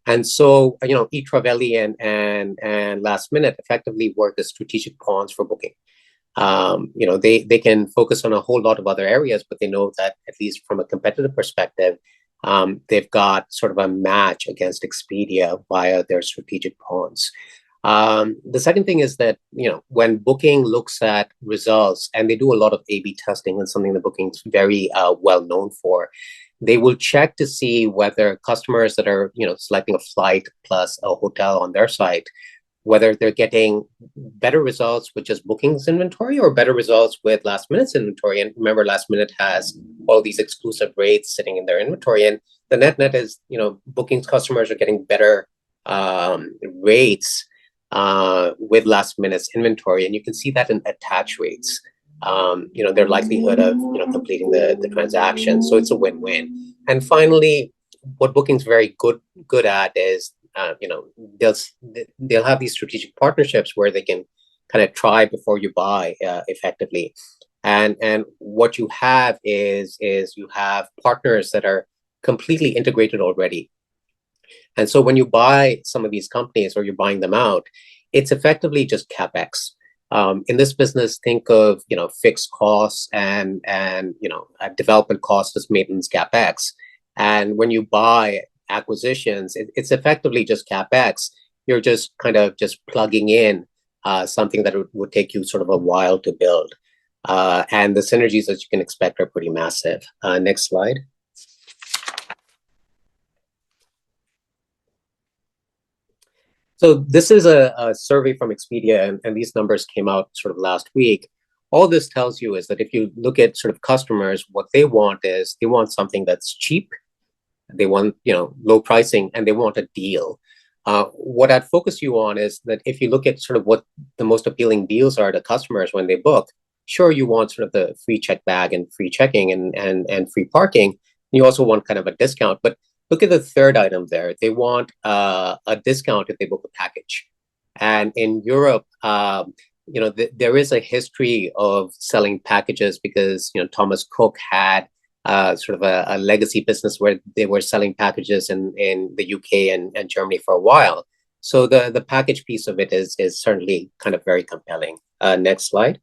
And so eTraveli and Last Minute effectively work as strategic pawns for Booking. They can focus on a whole lot of other areas, but they know that at least from a competitive perspective, they've got sort of a match against Expedia via their strategic pawns. The second thing is that, when Booking looks at results, and they do a lot of A/B testing, and something that Booking's very well known for, they will check to see whether customers that are, selecting a flight plus a hotel on their site, whether they're getting better results with just Booking's inventory or better results with Last Minute's inventory. And remember, Last Minute has all these exclusive rates sitting in their inventory. And the net is, Booking's customers are getting better rates with Last Minute's inventory. And you can see that in attach rates, their likelihood of, completing the transaction. So it's a win-win. And finally, what Booking's very good at is, they'll have these strategic partnerships where they can kind of try before you buy effectively. And what you have is you have partners that are completely integrated already. And so when you buy some of these companies or you're buying them out, it's effectively just CapEx. In this business, think of fixed costs and development costs as maintenance CapEx. And when you buy acquisitions, it's effectively just CapEx. You're just kind of just plugging in something that would take you sort of a while to build. And the synergies that you can expect are pretty massive. Next slide. So this is a survey from Expedia, and these numbers came out sort of last week. All this tells you is that if you look at sort of customers, what they want is they want something that's cheap, they want low pricing, and they want a deal. What I'd focus you on is that if you look at sort of what the most appealing deals are to customers when they book, sure, you want sort of the free check bag and free checking and free parking. You also want kind of a discount, but look at the third item there. They want a discount if they book a package. And in Europe, there is a history of selling packages because, Thomas Cook had sort of a legacy business where they were selling packages in the UK and Germany for a while. So the package piece of it is certainly kind of very compelling. Next slide.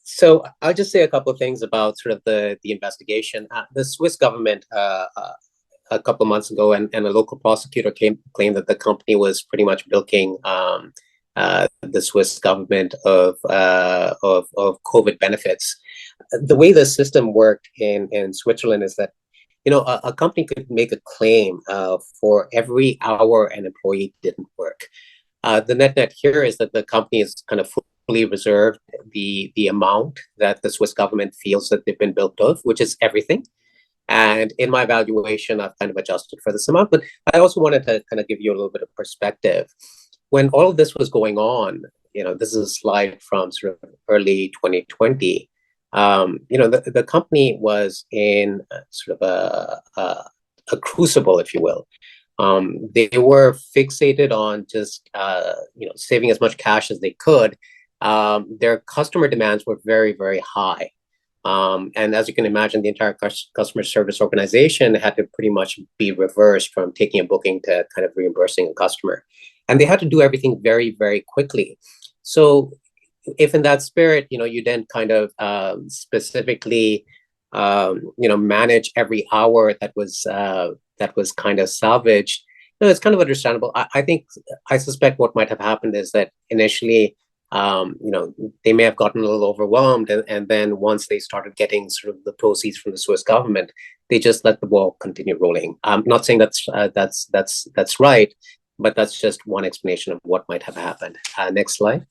So I'll just say a couple of things about sort of the investigation. The Swiss government a couple of months ago and a local prosecutor claimed that the company was pretty much bilking the Swiss government of COVID benefits. The way the system worked in Switzerland is that a company could make a claim for every hour an employee didn't work. The net here is that the company is kind of fully reserved the amount that the Swiss government feels that they've been billed of, which is everything. And in my evaluation, I've kind of adjusted for this amount, but I also wanted to kind of give you a little bit of perspective. When all of this was going on, this is a slide from sort of early 2020. The company was in sort of a crucible, if you will. They were fixated on just saving as much cash as they could. Their customer demands were very, very high. And as you can imagine, the entire customer service organization had to pretty much be reversed from taking a booking to kind of reimbursing a customer. And they had to do everything very, very quickly. So if in that spirit, you then kind of specifically, manage every hour that was kind of salvaged, it's kind of understandable. I suspect what might have happened is that initially, they may have gotten a little overwhelmed, and then once they started getting sort of the proceeds from the Swiss government, they just let the ball continue rolling. I'm not saying that's right, but that's just one explanation of what might have happened. Next slide.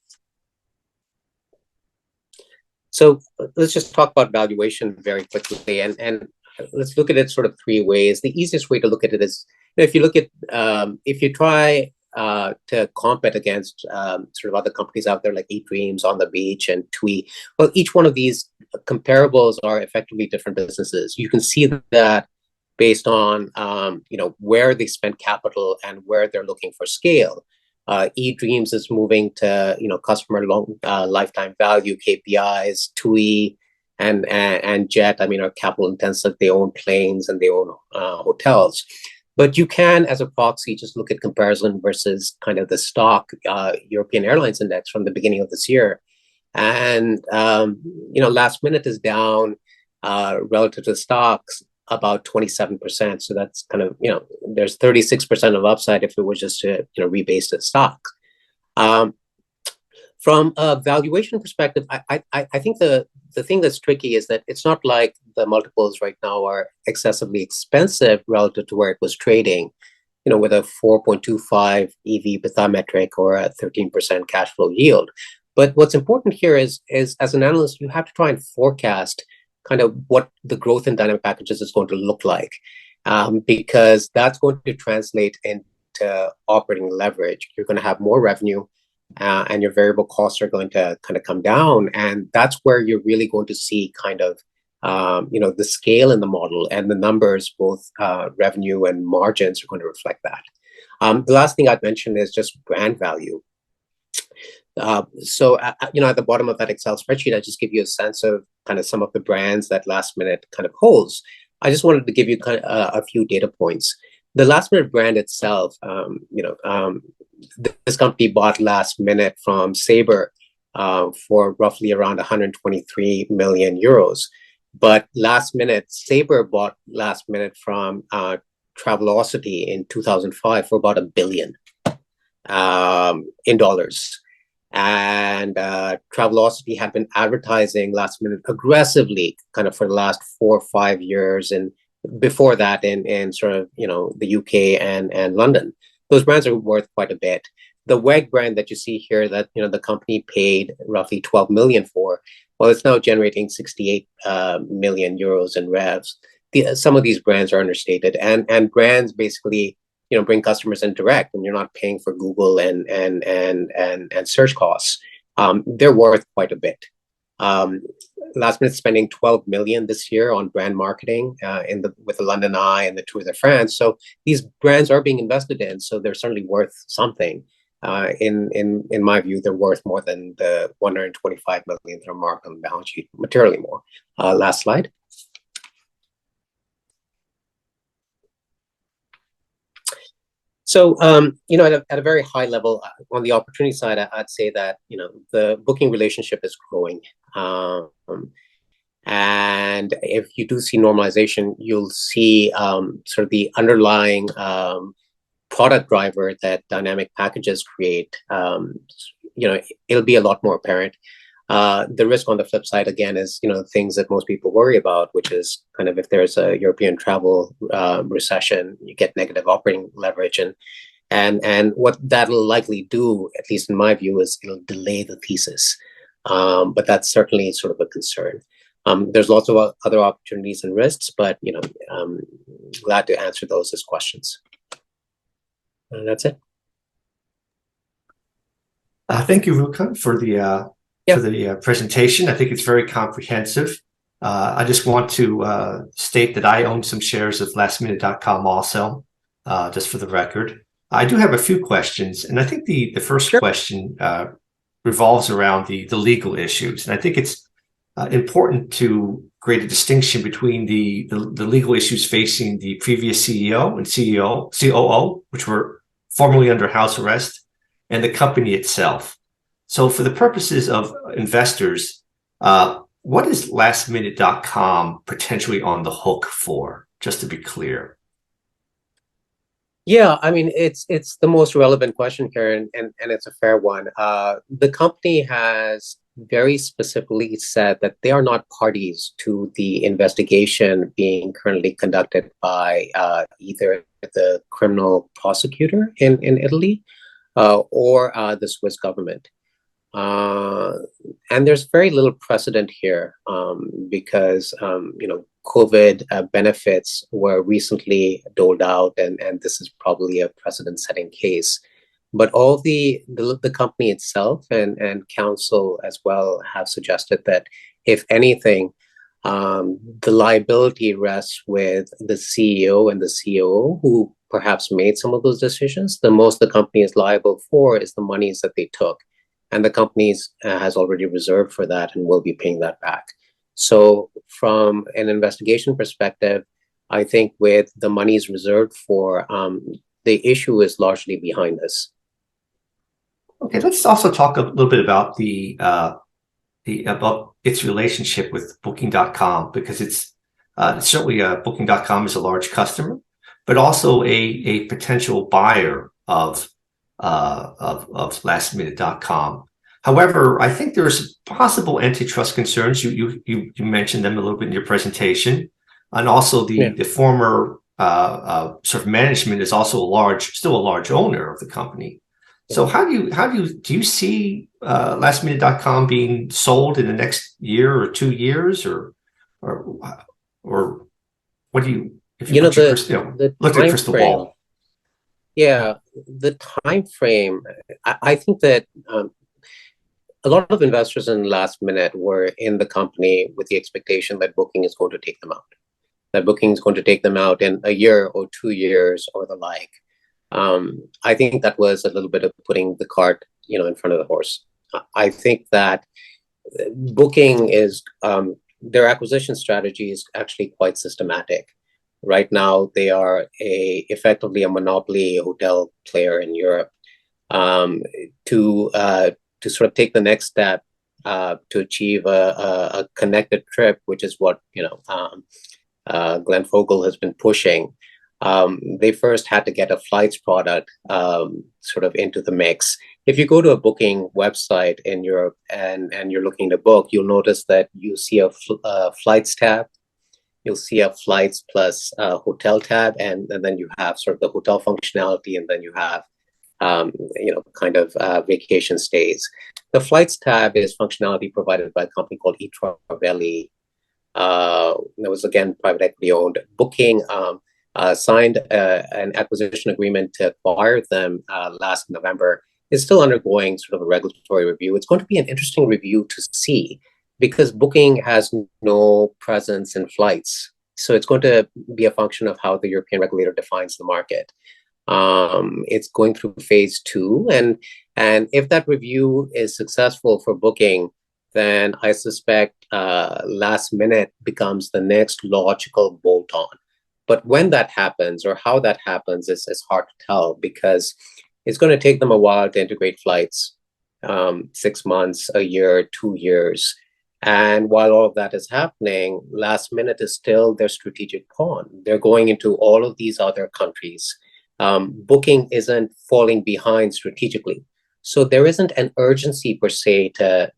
So let's just talk about valuation very quickly, and let's look at it sort of three ways. The easiest way to look at it is, if you try to compete against sort of other companies out there like eDreams, On the Beach, and TUI. Well, each one of these comparables are effectively different businesses. You can see that based on where they spend capital and where they're looking for scale. eDreams is moving to customer lifetime value KPIs. TUI and Jet, are capital intensive. They own planes and they own hotels. But you can, as a proxy, just look at comparison versus kind of the stock European Airlines Index from the beginning of this year. And, last minute is down relative to stocks about 27%. So that's kind of, there's 36% of upside if it was just to, rebase the stock. From a valuation perspective, I think the thing that's tricky is that it's not like the multiples right now are excessively expensive relative to where it was trading, with a 4.25 EV/EBITDA metric or a 13% cash flow yield. But what's important here is as an analyst, you have to try and forecast kind of what the growth in dynamic packages is going to look like, because that's going to translate into operating leverage. You're going to have more revenue. And your variable costs are going to kind of come down, and that's where you're really going to see kind of the scale in the model, and the numbers, both revenue and margins, are going to reflect that. The last thing I'd mention is just brand value. So at the bottom of that Excel spreadsheet, I just give you a sense of kind of some of the brands that Last Minute kind of holds. I just wanted to give you kind of a few data points. The Last Minute brand itself, this company bought Last Minute from Sabre for roughly around 123 million euros. But Sabre bought Last Minute from Travelocity in 2005 for about $1 billion in dollars. And Travelocity had been advertising Last Minute aggressively kind of for the last 4 or 5 years, and before that in sort of the UK and London. Those brands are worth quite a bit. The WEG brand that you see here, that the company paid roughly 12 million for, well, it's now generating 68 million euros in revs. Some of these brands are understated, and brands basically bring customers in direct, and you're not paying for Google and search costs. They're worth quite a bit. Last Minute spending 12 million this year on brand marketing with the London Eye and the Tour de France. So these brands are being invested in, so they're certainly worth something. In my view, they're worth more than the 125 million that are marked on the balance sheet, materially more. Last slide. So, at a very high level, on the opportunity side, I'd say that, the booking relationship is growing. And if you do see normalization, you'll see sort of the underlying product driver that dynamic packages create. It'll be a lot more apparent. The risk on the flip side, again, is, things that most people worry about, which is kind of if there's a European travel recession, you get negative operating leverage. And what that'll likely do, at least in my view, is it'll delay the thesis. But that's certainly sort of a concern. There's lots of other opportunities and risks, but, I'm glad to answer those as questions. And that's it. Thank you, Rukun, for the presentation. I think it's very comprehensive. I just want to state that I own some shares of lastminute.com also. just for the record. I do have a few questions, and I think the first question revolves around the legal issues, and I think it's important to create a distinction between the legal issues facing the previous CEO and COO, which were formerly under house arrest, and the company itself. So for the purposes of investors, what is lastminute.com potentially on the hook for, just to be clear? Yeah, I mean, it's the most relevant question, Karen, and it's a fair one. The company has very specifically said that they are not parties to the investigation being currently conducted by either the criminal prosecutor in Italy or the Swiss government. And there's very little precedent here because COVID benefits were recently doled out, and this is probably a precedent-setting case. But all the company itself and counsel as well have suggested that, if anything, the liability rests with the CEO and the COO who perhaps made some of those decisions. The most the company is liable for is the monies that they took. And the company has already reserved for that and will be paying that back. So from an investigation perspective, I think with the monies reserved for, the issue is largely behind us. Okay, let's also talk a little bit about about its relationship with Booking.com, because it's certainly Booking.com is a large customer, but also a potential buyer of lastminute.com. However, I think there's possible antitrust concerns. You mentioned them a little bit in your presentation, and also the former sort of management is also still a large owner of the company. So do you see lastminute.com being sold in the next year or 2 years, or what do you, if you look at crystal ball? Yeah, the time frame. I think that a lot of investors in last minute were in the company with the expectation that Booking is going to take them out, that Booking is going to take them out in a year or 2 years or the like. I think that was a little bit of putting the cart, in front of the horse. I think that Booking is their acquisition strategy is actually quite systematic. Right now, they are effectively a monopoly hotel player in Europe. To sort of take the next step to achieve a connected trip, which is what Glenn Fogel has been pushing. They first had to get a flights product sort of into the mix. If you go to a Booking website in Europe and you're looking to book, you'll notice that you see a flights tab, you'll see a flights plus hotel tab, and then you have sort of the hotel functionality, and then you have vacation stays. The flights tab is functionality provided by a company called eTraveli. That was, again, private equity owned. Booking signed an acquisition agreement to acquire them last November. It's still undergoing sort of a regulatory review. It's going to be an interesting review to see, because Booking has no presence in flights. So it's going to be a function of how the European regulator defines the market. It's going through phase 2, and if that review is successful for Booking, then I suspect last minute becomes the next logical bolt-on. But when that happens or how that happens is hard to tell, because it's going to take them a while to integrate flights, 6 months, a year, 2 years. And while all of that is happening, last minute is still their strategic pawn. They're going into all of these other countries. Booking isn't falling behind strategically. So there isn't an urgency per se to,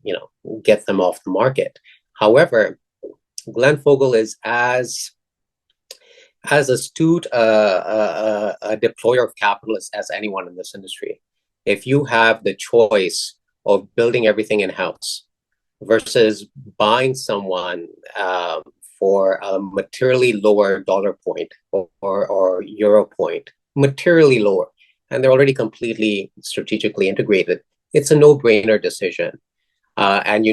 get them off the market. However, Glenn Fogel is as astute a deployer of capital as anyone in this industry. If you have the choice of building everything in-house versus buying someone for a materially lower dollar point or euro point, materially lower, and they're already completely strategically integrated, it's a no-brainer decision. And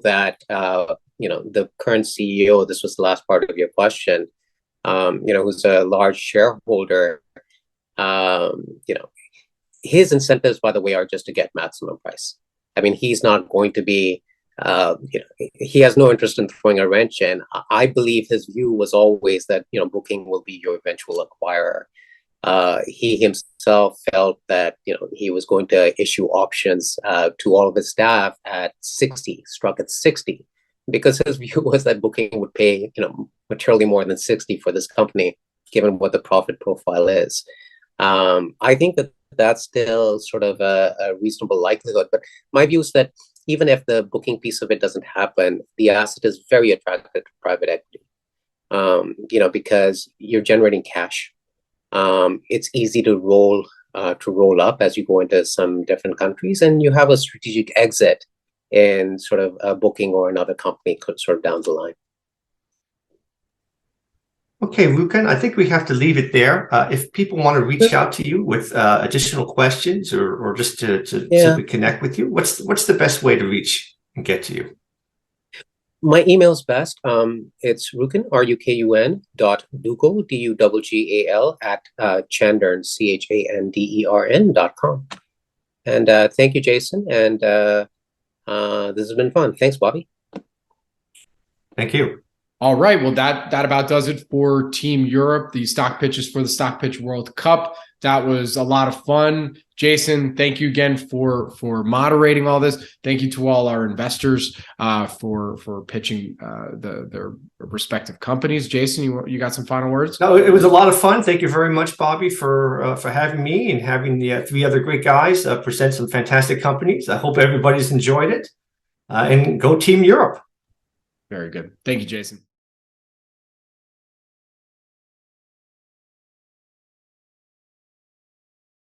that the current CEO, this was the last part of your question, who's a large shareholder, You know, his incentives, by the way, are just to get maximum price. I mean, he's not going to be, you know, he has no interest in throwing a wrench in. I believe his view was always that, you know, Booking will be your eventual acquirer. He himself felt that, you know, he was going to issue options to all of his staff at 60, struck at 60, because his view was that Booking would pay, you know, materially more than 60 for this company, given what the profit profile is. I think that that's still sort of a reasonable likelihood. But my view is that even if the Booking piece of it doesn't happen, the asset is very attractive to private equity, you know, because you're generating cash. It's easy to roll up as you go into some different countries, and you have a strategic exit in sort of a Booking or another company sort of down the line. Okay, Rukun, I think we have to leave it there. If people want to reach out to you with additional questions or just to simply connect with you, what's the best way to reach and get to you? My email's best. It's Rukun, RUKUN .Duggal, DUGGAL at Chandern, CHANDERN.com. And thank you, Jason. And this has been fun. Thanks, Bobby. Thank you. All right. Well, that about does it for Team Europe, the stock pitches for the Stock Pitch World Cup. That was a lot of fun. Jason, thank you again for moderating all this. Thank you to all our investors for pitching their respective companies. Jason, you got some final words? No, it was a lot of fun. Thank you very much, Bobby, for having me and having the three other great guys present some fantastic companies. I hope everybody's enjoyed it. And go Team Europe. Very good. Thank you, Jason.